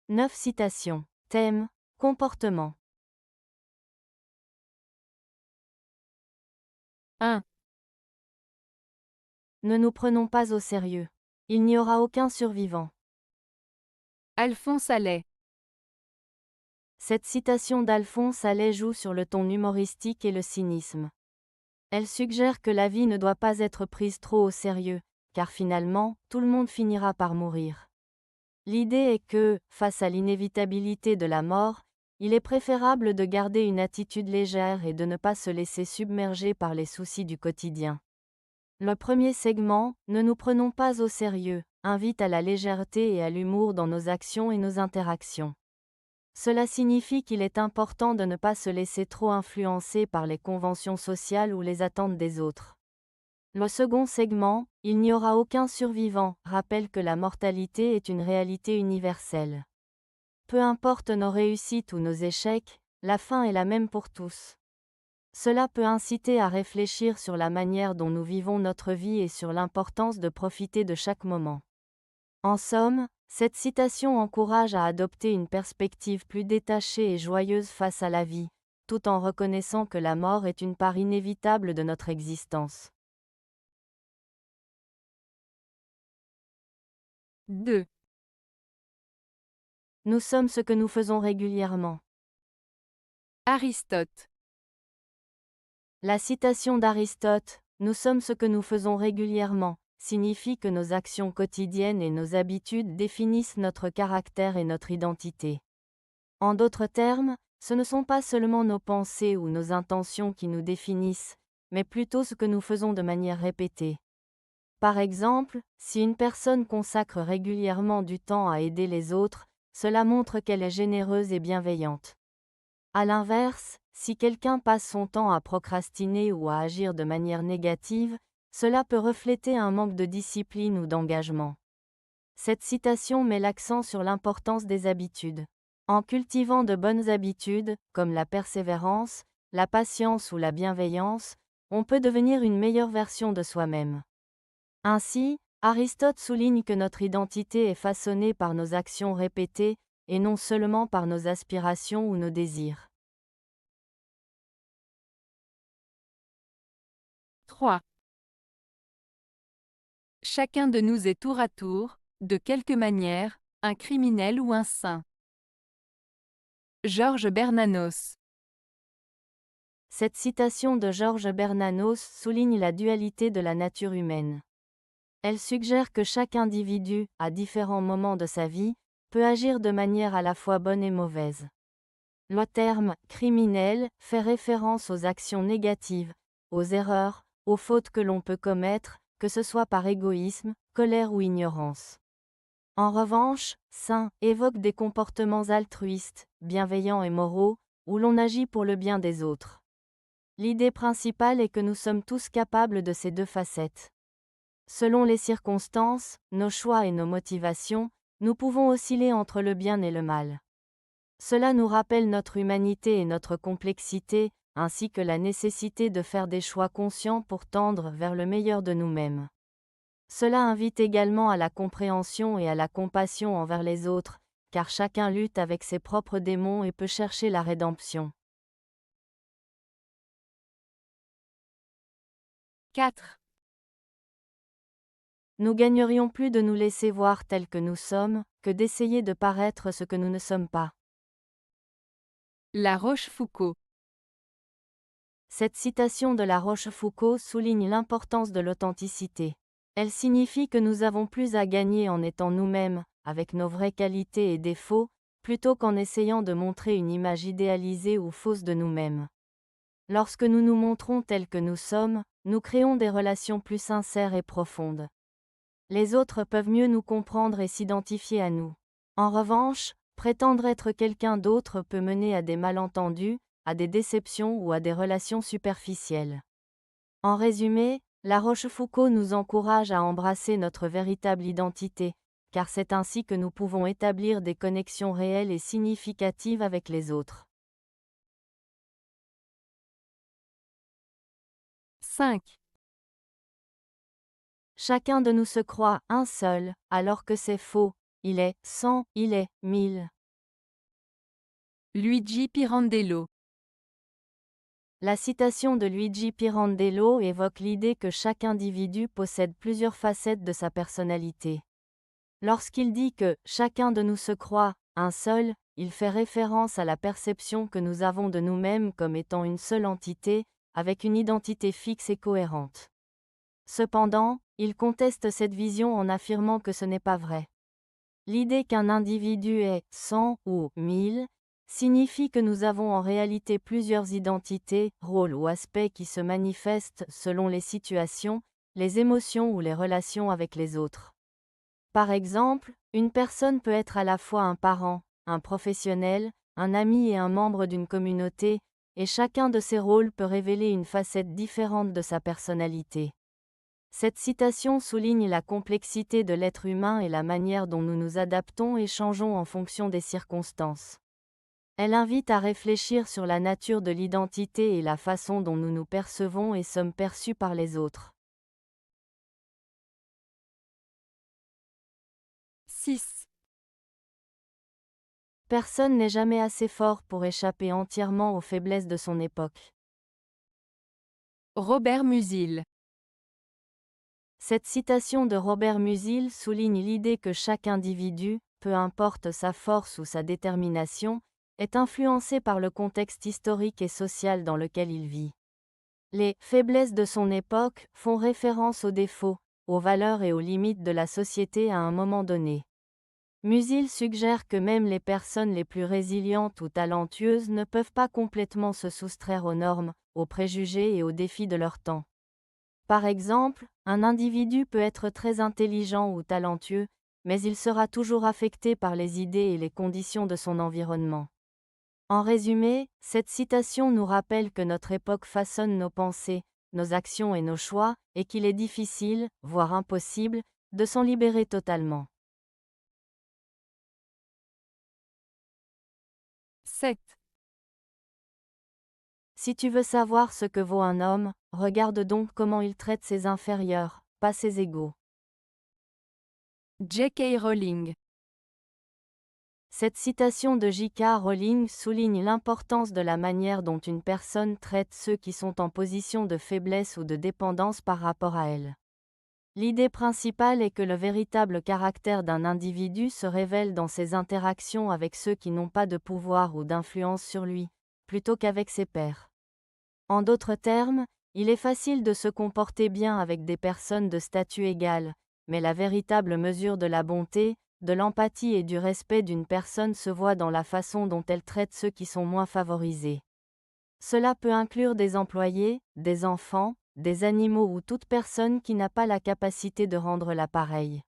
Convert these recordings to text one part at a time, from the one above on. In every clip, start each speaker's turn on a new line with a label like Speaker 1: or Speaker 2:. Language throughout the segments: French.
Speaker 1: 9 citations. Thème, comportement.
Speaker 2: 1.
Speaker 1: Ne nous prenons pas au sérieux. Il n'y aura aucun survivant.
Speaker 2: Alphonse Allais.
Speaker 1: Cette citation d'Alphonse Allais joue sur le ton humoristique et le cynisme. Elle suggère que la vie ne doit pas être prise trop au sérieux, car finalement, tout le monde finira par mourir. L'idée est que, face à l'inévitabilité de la mort, il est préférable de garder une attitude légère et de ne pas se laisser submerger par les soucis du quotidien. Le premier segment, Ne nous prenons pas au sérieux, invite à la légèreté et à l'humour dans nos actions et nos interactions. Cela signifie qu'il est important de ne pas se laisser trop influencer par les conventions sociales ou les attentes des autres. Le second segment, Il n'y aura aucun survivant, rappelle que la mortalité est une réalité universelle. Peu importe nos réussites ou nos échecs, la fin est la même pour tous. Cela peut inciter à réfléchir sur la manière dont nous vivons notre vie et sur l'importance de profiter de chaque moment. En somme, cette citation encourage à adopter une perspective plus détachée et joyeuse face à la vie, tout en reconnaissant que la mort est une part inévitable de notre existence.
Speaker 2: 2.
Speaker 1: Nous sommes ce que nous faisons régulièrement.
Speaker 2: Aristote.
Speaker 1: La citation d'Aristote, Nous sommes ce que nous faisons régulièrement, signifie que nos actions quotidiennes et nos habitudes définissent notre caractère et notre identité. En d'autres termes, ce ne sont pas seulement nos pensées ou nos intentions qui nous définissent, mais plutôt ce que nous faisons de manière répétée. Par exemple, si une personne consacre régulièrement du temps à aider les autres, cela montre qu'elle est généreuse et bienveillante. À l'inverse, si quelqu'un passe son temps à procrastiner ou à agir de manière négative, cela peut refléter un manque de discipline ou d'engagement. Cette citation met l'accent sur l'importance des habitudes. En cultivant de bonnes habitudes, comme la persévérance, la patience ou la bienveillance, on peut devenir une meilleure version de soi-même. Ainsi, Aristote souligne que notre identité est façonnée par nos actions répétées, et non seulement par nos aspirations ou nos désirs.
Speaker 2: 3. Chacun de nous est tour à tour, de quelque manière, un criminel ou un saint. Georges Bernanos.
Speaker 1: Cette citation de Georges Bernanos souligne la dualité de la nature humaine. Elle suggère que chaque individu, à différents moments de sa vie, peut agir de manière à la fois bonne et mauvaise. Le terme « criminel » fait référence aux actions négatives, aux erreurs, aux fautes que l'on peut commettre, que ce soit par égoïsme, colère ou ignorance. En revanche, saint évoque des comportements altruistes, bienveillants et moraux, où l'on agit pour le bien des autres. L'idée principale est que nous sommes tous capables de ces deux facettes. Selon les circonstances, nos choix et nos motivations, nous pouvons osciller entre le bien et le mal. Cela nous rappelle notre humanité et notre complexité, ainsi que la nécessité de faire des choix conscients pour tendre vers le meilleur de nous-mêmes. Cela invite également à la compréhension et à la compassion envers les autres, car chacun lutte avec ses propres démons et peut chercher la rédemption.
Speaker 2: 4.
Speaker 1: Nous gagnerions plus de nous laisser voir tels que nous sommes, que d'essayer de paraître ce que nous ne sommes pas.
Speaker 2: La Rochefoucauld.
Speaker 1: Cette citation de La Rochefoucauld souligne l'importance de l'authenticité. Elle signifie que nous avons plus à gagner en étant nous-mêmes, avec nos vraies qualités et défauts, plutôt qu'en essayant de montrer une image idéalisée ou fausse de nous-mêmes. Lorsque nous nous montrons tels que nous sommes, nous créons des relations plus sincères et profondes. Les autres peuvent mieux nous comprendre et s'identifier à nous. En revanche, prétendre être quelqu'un d'autre peut mener à des malentendus, à des déceptions ou à des relations superficielles. En résumé, La Rochefoucauld nous encourage à embrasser notre véritable identité, car c'est ainsi que nous pouvons établir des connexions réelles et significatives avec les autres.
Speaker 2: 5.
Speaker 1: Chacun de nous se croit un seul, alors que c'est faux, il est 100, il est 1000.
Speaker 2: Luigi Pirandello.
Speaker 1: La citation de Luigi Pirandello évoque l'idée que chaque individu possède plusieurs facettes de sa personnalité. Lorsqu'il dit que « chacun de nous se croit un seul », il fait référence à la perception que nous avons de nous-mêmes comme étant une seule entité, avec une identité fixe et cohérente. Cependant, il conteste cette vision en affirmant que ce n'est pas vrai. L'idée qu'un individu est 100 ou 1000 signifie que nous avons en réalité plusieurs identités, rôles ou aspects qui se manifestent selon les situations, les émotions ou les relations avec les autres. Par exemple, une personne peut être à la fois un parent, un professionnel, un ami et un membre d'une communauté, et chacun de ces rôles peut révéler une facette différente de sa personnalité. Cette citation souligne la complexité de l'être humain et la manière dont nous nous adaptons et changeons en fonction des circonstances. Elle invite à réfléchir sur la nature de l'identité et la façon dont nous nous percevons et sommes perçus par les autres.
Speaker 2: 6.
Speaker 1: Personne n'est jamais assez fort pour échapper entièrement aux faiblesses de son époque.
Speaker 2: Robert Musil.
Speaker 1: Cette citation de Robert Musil souligne l'idée que chaque individu, peu importe sa force ou sa détermination, est influencé par le contexte historique et social dans lequel il vit. Les « faiblesses de son époque » font référence aux défauts, aux valeurs et aux limites de la société à un moment donné. Musil suggère que même les personnes les plus résilientes ou talentueuses ne peuvent pas complètement se soustraire aux normes, aux préjugés et aux défis de leur temps. Par exemple, un individu peut être très intelligent ou talentueux, mais il sera toujours affecté par les idées et les conditions de son environnement. En résumé, cette citation nous rappelle que notre époque façonne nos pensées, nos actions et nos choix, et qu'il est difficile, voire impossible, de s'en libérer totalement.
Speaker 2: 7.
Speaker 1: Si tu veux savoir ce que vaut un homme, regarde donc comment il traite ses inférieurs, pas ses égaux.
Speaker 2: J.K. Rowling.
Speaker 1: Cette citation de J.K. Rowling souligne l'importance de la manière dont une personne traite ceux qui sont en position de faiblesse ou de dépendance par rapport à elle. L'idée principale est que le véritable caractère d'un individu se révèle dans ses interactions avec ceux qui n'ont pas de pouvoir ou d'influence sur lui, plutôt qu'avec ses pairs. En d'autres termes, il est facile de se comporter bien avec des personnes de statut égal, mais la véritable mesure de la bonté, de l'empathie et du respect d'une personne se voit dans la façon dont elle traite ceux qui sont moins favorisés. Cela peut inclure des employés, des enfants, des animaux ou toute personne qui n'a pas la capacité de rendre l'appareil.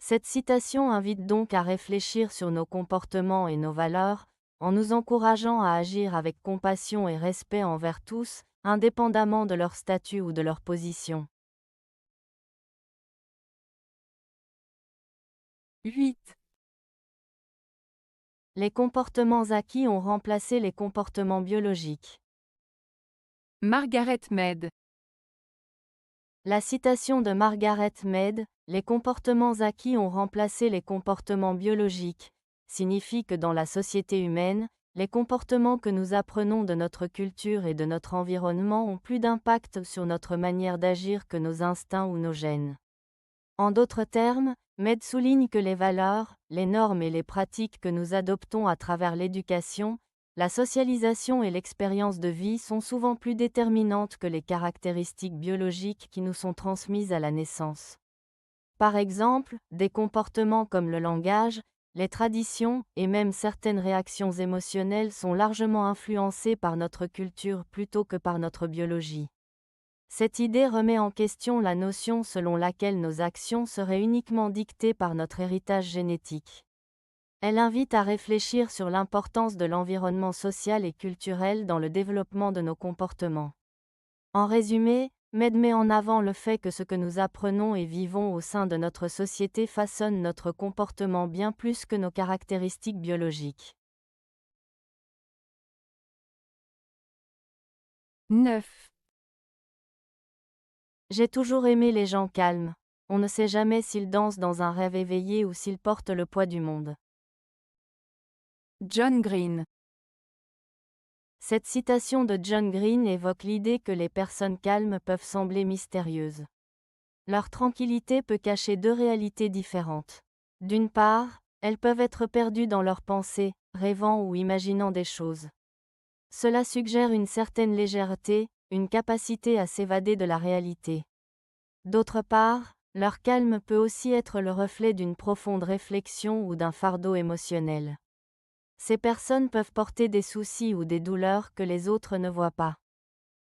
Speaker 1: Cette citation invite donc à réfléchir sur nos comportements et nos valeurs, en nous encourageant à agir avec compassion et respect envers tous, indépendamment de leur statut ou de leur position.
Speaker 2: 8.
Speaker 1: Les comportements acquis ont remplacé les comportements biologiques.
Speaker 2: Margaret Mead.
Speaker 1: La citation de Margaret Mead, « Les comportements acquis ont remplacé les comportements biologiques », signifie que dans la société humaine, les comportements que nous apprenons de notre culture et de notre environnement ont plus d'impact sur notre manière d'agir que nos instincts ou nos gènes. En d'autres termes, Mead souligne que les valeurs, les normes et les pratiques que nous adoptons à travers l'éducation, la socialisation et l'expérience de vie sont souvent plus déterminantes que les caractéristiques biologiques qui nous sont transmises à la naissance. Par exemple, des comportements comme le langage, les traditions, et même certaines réactions émotionnelles sont largement influencées par notre culture plutôt que par notre biologie. Cette idée remet en question la notion selon laquelle nos actions seraient uniquement dictées par notre héritage génétique. Elle invite à réfléchir sur l'importance de l'environnement social et culturel dans le développement de nos comportements. En résumé, Mead met en avant le fait que ce que nous apprenons et vivons au sein de notre société façonne notre comportement bien plus que nos caractéristiques biologiques.
Speaker 2: 9.
Speaker 1: J'ai toujours aimé les gens calmes. On ne sait jamais s'ils dansent dans un rêve éveillé ou s'ils portent le poids du monde.
Speaker 2: John Green.
Speaker 1: Cette citation de John Green évoque l'idée que les personnes calmes peuvent sembler mystérieuses. Leur tranquillité peut cacher deux réalités différentes. D'une part, elles peuvent être perdues dans leurs pensées, rêvant ou imaginant des choses. Cela suggère une certaine légèreté, une capacité à s'évader de la réalité. D'autre part, leur calme peut aussi être le reflet d'une profonde réflexion ou d'un fardeau émotionnel. Ces personnes peuvent porter des soucis ou des douleurs que les autres ne voient pas.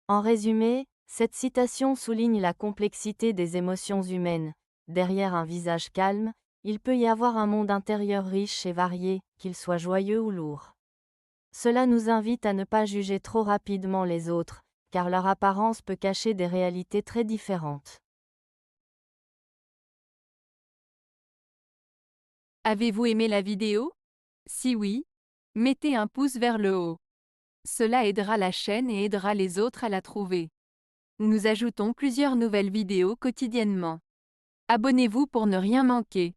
Speaker 1: En résumé, cette citation souligne la complexité des émotions humaines. Derrière un visage calme, il peut y avoir un monde intérieur riche et varié, qu'il soit joyeux ou lourd. Cela nous invite à ne pas juger trop rapidement les autres, car leur apparence peut cacher des réalités très différentes.
Speaker 2: Avez-vous aimé la vidéo? Si oui, mettez un pouce vers le haut. Cela aidera la chaîne et aidera les autres à la trouver. Nous ajoutons plusieurs nouvelles vidéos quotidiennement. Abonnez-vous pour ne rien manquer.